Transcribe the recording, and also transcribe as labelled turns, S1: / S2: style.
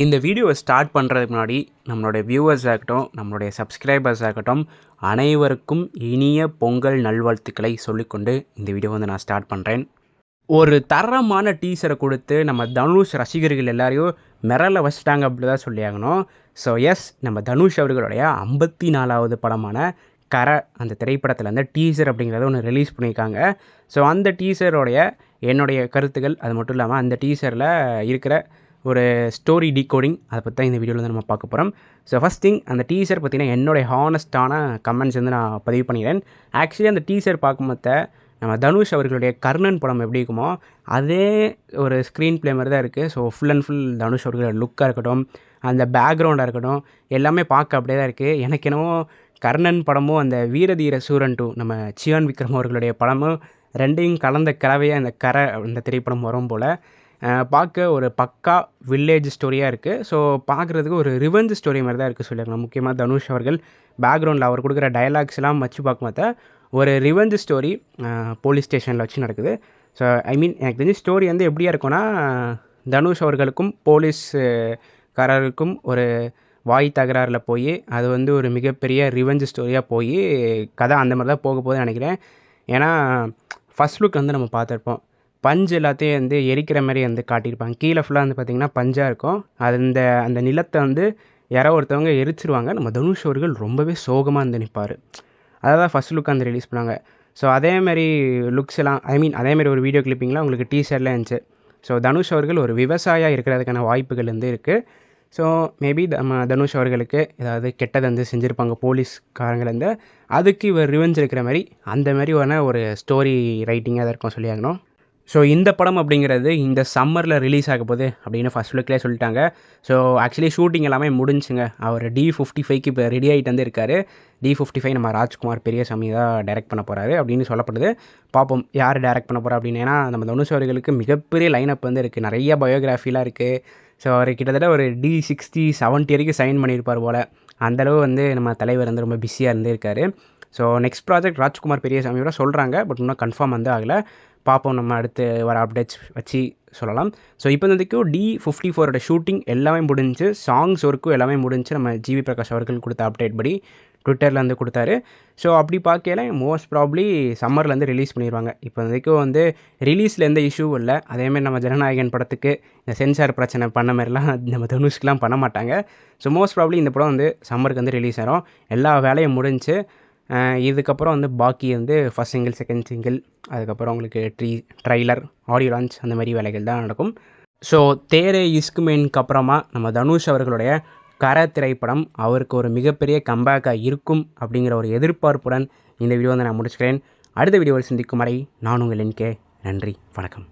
S1: இந்த வீடியோவை ஸ்டார்ட் பண்ணுறதுக்கு முன்னாடி நம்மளுடைய வியூவர்ஸ் ஆகட்டும், நம்மளுடைய சப்ஸ்கிரைபர்ஸ் ஆகட்டும், அனைவருக்கும் இனிய பொங்கல் நல்வாழ்த்துக்களை சொல்லிக்கொண்டு இந்த வீடியோ நான் ஸ்டார்ட் பண்ணுறேன். ஒரு தரமான டீசரை கொடுத்து நம்ம தனுஷ் ரசிகர்கள் எல்லாரையும் மிரள வச்சுட்டாங்க அப்படி தான் சொல்லியாகணும். ஸோ எஸ், நம்ம தனுஷ் அவர்களுடைய 54வது படமான கரை அந்த திரைப்படத்தில் அந்த டீசர் அப்படிங்கிறத ஒன்று ரிலீஸ் பண்ணியிருக்காங்க. ஸோ அந்த டீசரோடைய என்னுடைய கருத்துக்கள், அது மட்டும் இல்லாமல் அந்த டீசரில் இருக்கிற ஒரு ஸ்டோரி டீகோடிங், அதை பற்றி தான் இந்த வீடியோவில் நம்ம பார்க்க போகிறோம். ஸோ ஃபஸ்ட் திங், அந்த டீசர் பார்த்திங்கன்னா என்னுடைய ஹானஸ்ட்டான கமெண்ட்ஸ் நான் பதிவு பண்ணிக்கிறேன். ஆக்சுவலி அந்த டீசர் பார்க்கும்போது நம்ம தனுஷ் அவர்களுடைய கர்ணன் படம் எப்படி இருக்குமோ அதே ஒரு ஸ்க்ரீன் ப்ளே மாதிரி தான் இருக்குது. So full and full Dhanush அவர்களோட லுக்காக இருக்கட்டும், அந்த பேக்ரவுண்டாக இருக்கட்டும், எல்லாமே பார்க்க அப்படியே தான் இருக்குது. எனக்கு என்னவோ கர்ணன் படமும் அந்த வீரதீர சூரன் 2 நம்ம சியான் விக்ரம் அவர்களுடைய படமும் ரெண்டையும் கலந்த கலவையாக இந்த கரை இந்த திரைப்படம் வரும் போல் பார்க்க ஒரு பக்கா வில்லேஜ் ஸ்டோரியாக இருக்குது. ஸோ பார்க்குறதுக்கு ஒரு ரிவெஞ்ச் ஸ்டோரி மாதிரி தான் இருக்குது சொல்லியிருக்கலாம். முக்கியமாக தனுஷ் அவர்கள் பேக்ரவுண்டில் அவர் கொடுக்குற டயலாக்ஸ்லாம் வச்சு பார்க்கும்போது ஒரு ரிவெஞ்ச் ஸ்டோரி போலீஸ் ஸ்டேஷனில் வச்சு நடக்குது. ஸோ எனக்கு தெரிஞ்ச ஸ்டோரி எப்படியா இருக்கும்னா, தனுஷ் அவர்களுக்கும் போலீஸ்காரருக்கும் ஒரு வாய் தகராறில் போய் அது ஒரு மிகப்பெரிய ரிவெஞ்ச் ஸ்டோரியாக போய் கதை அந்த மாதிரி தான் போக போகுதுன்னு நினைக்கிறேன். ஏன்னா ஃபஸ்ட் லுக் நம்ம பார்த்துருப்போம், பஞ்சு எல்லாத்தையும் எரிக்கிற மாதிரி காட்டியிருப்பாங்க. கீழே ஃபுல்லாக பார்த்திங்கன்னா பஞ்சாக இருக்கும். அது அந்த நிலத்தை யாரோ ஒருத்தவங்க எரிச்சிருவாங்க. நம்ம தனுஷ் அவர்கள் ரொம்பவே சோகமாக நிற்பார். அதை தான் ஃபஸ்ட் லுக் ரிலீஸ் பண்ணாங்க. ஸோ அதேமாதிரி லுக்ஸ் எல்லாம் அதேமாதிரி ஒரு வீடியோ கிளிப்பிங்லாம் உங்களுக்கு டீசரில் இருந்துச்சு. ஸோ தனுஷ் அவர்கள் ஒரு விவசாயியாக இருக்கிறதுக்கான வாய்ப்புகள் இருக்குது. ஸோ மேபி நம்ம தனுஷ் அவர்களுக்கு ஏதாவது கெட்டது செஞ்சுருப்பாங்க போலீஸ்காரங்கலேருந்து, அதுக்கு இவர் ரிவெஞ்ச் இருக்கிற மாதிரி அந்த மாதிரியான ஒரு ஸ்டோரி ரைட்டிங்காக தான் இருக்கும் சொல்லியாகணும். ஸோ இந்த படம் அப்படிங்கிறது இந்த சம்மரில் ரிலீஸ் ஆக போகுது அப்படின்னு ஃபஸ்ட் லுக்லேயே சொல்லிட்டாங்க. ஸோ ஆக்சுவலி ஷூட்டிங் எல்லாமே முடிஞ்சுங்க. அவர் D55க்கு இப்போ ரெடி ஆகிட்டு இருக்கார். D55 நம்ம ராஜ்குமார் பெரியசாமி தான் டைரக்ட் பண்ண போகிறாரு அப்படின்னு சொல்லப்படுது. பார்ப்போம் யார் டைரக்ட் பண்ண போகிறா அப்படின்னு. ஏன்னா நம்ம தனுஷ் அவர்களுக்கு மிகப்பெரிய லைனப் இருக்குது, நிறைய பயோகிராஃபிலாம் இருக்குது. ஸோ அவர் கிட்டத்தட்ட ஒரு D60, 70 வரைக்கும் சைன் பண்ணியிருப்பார் போல். அந்தளவு நம்ம தலைவர் ரொம்ப பிஸியாக இருந்திருக்காரு. ஸோ நெக்ஸ்ட் ப்ராஜெக்ட் ராஜ்குமார் பெரியசாமியோட சொல்கிறாங்க, பட் இன்னும் கன்ஃபார்ம் ஆகலை. பார்ப்போம், நம்ம அடுத்து வர அப்டேட்ஸ் வச்சு சொல்லலாம். ஸோ இப்போதைக்கு D54ஓட ஷூட்டிங் எல்லாமே முடிஞ்சு, சாங்ஸ் ஒர்க்கும் எல்லாமே முடிஞ்சு. நம்ம ஜிவி பிரகாஷ் அவர்கள் கொடுத்த அப்டேட் படி ட்விட்டரில் கொடுத்தாரு. ஸோ அப்படி பார்க்கல மோஸ்ட் ப்ராப்ளி சம்மரில் ரிலீஸ் பண்ணிடுவாங்க. இப்போதைக்கும் ரிலீஸில் எந்த இஷ்யூவும் இல்லை. அதேமாதிரி நம்ம ஜனநாயகன் படத்துக்கு இந்த சென்சார் பிரச்சனை பண்ண மாதிரிலாம் நம்ம தனுஷ்கெலாம் பண்ண மாட்டாங்க. ஸோ மோஸ்ட் ப்ராப்ளி இந்த படம் சம்மருக்கு ரிலீஸ் ஆகும். எல்லா வேலையும் முடிஞ்சு. இதுக்கப்புறம் பாக்கி ஃபஸ்ட் சிங்கிள், செகண்ட் சிங்கிள், அதுக்கப்புறம் உங்களுக்கு ட்ரைலர், ஆடியோ லான்ச், அந்த மாதிரி வேலைகள் தான் நடக்கும். ஸோ தேரே இஸ்குமேனுக்கு அப்புறமா நம்ம தனுஷ் அவர்களுடைய கரை திரைப்படம் அவருக்கு ஒரு மிகப்பெரிய கம்பேக்காக இருக்கும் அப்படிங்கிற ஒரு எதிர்பார்ப்புடன் இந்த வீடியோ நான் முடிச்சுக்கிறேன். அடுத்த வீடியோவில் சந்திக்கும் வரை நான் உங்கள் NK. நன்றி, வணக்கம்.